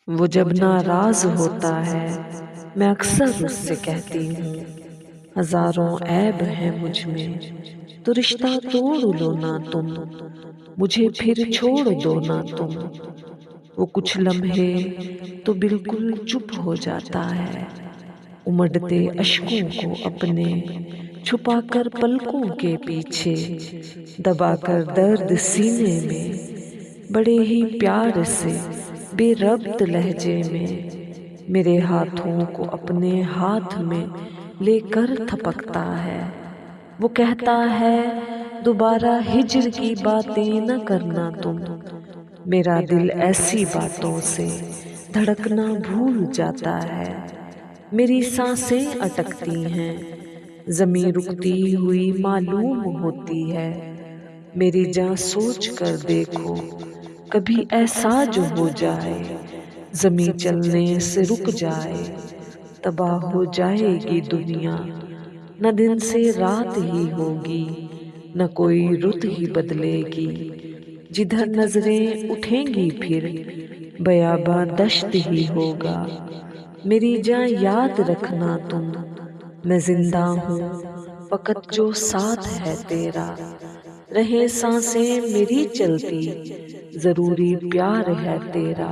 وہ جب ناراض ہوتا ہے میں اکثر اس سے کہتی ہوں ہزاروں عیب ہیں مجھ میں، تو رشتہ توڑ لو نا تم، مجھے پھر چھوڑ دو نا تم۔ وہ کچھ لمحے تو بالکل چپ ہو جاتا ہے، امڑتے اشکوں کو اپنے چھپا کر پلکوں کے پیچھے، دبا کر درد سینے میں بڑے ہی پیار سے بے ربط لہجے میں میرے ہاتھوں کو اپنے ہاتھ میں لے کر تھپکتا ہے۔ وہ کہتا ہے دوبارہ ہجر کی باتیں نہ کرنا تم، میرا دل ایسی باتوں سے دھڑکنا بھول جاتا ہے، میری سانسیں اٹکتی ہیں، زمیں رکتی ہوئی معلوم ہوتی ہے، میری جاں سوچ کر دیکھو کبھی ایسا جو ہو جائے، زمیں چلنے سے رک جائے، تباہ ہو جائے گی دنیا، نہ دن سے رات ہی ہوگی، نہ کوئی رت ہی بدلے گی، جدھر نظریں اٹھیں گی پھر بیاباں دشت ہی ہوگا۔ میری جاں یاد رکھنا تم، میں زندہ ہوں فقط جو ساتھ ہے تیرا، رہیں سانسیں میری چلتی ضروری پیار ہے تیرا۔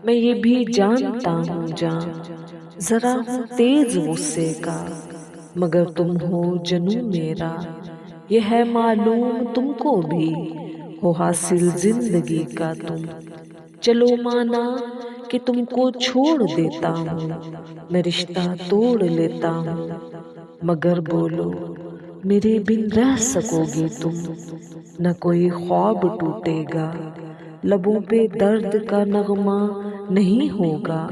میں یہ بھی جانتا ہوں جاں ذرا ہوں تیز غصے کا، مگر تم ہو جنوں میرا، یہ ہے معلوم تم کو بھی ہو حاصل زندگی کا تم۔ چلو مانا کہ تم کو چھوڑ دیتا ہوں، میں رشتہ توڑ لیتا ہوں، مگر بولو میرے بن رہ سکو گی تم، نہ کوئی خواب ٹوٹے گا، لبوں پہ درد کا نغمہ نہیں ہوگا۔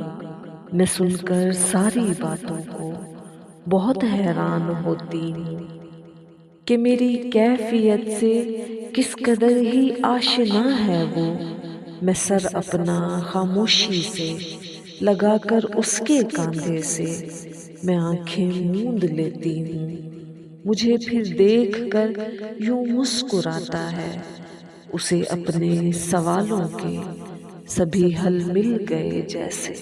میں سن کر ساری باتوں کو بہت حیران ہوتی ہوں کہ میری کیفیت سے کس قدر ہی آشنا ہے وہ۔ میں سر اپنا خاموشی سے لگا کر اس کے کاندھے سے میں آنکھیں موند لیتی ہوں، مجھے پھر دیکھ کر یوں مسکراتا ہے، اسے اپنے سوالوں کے سبھی حل مل گئے جیسے۔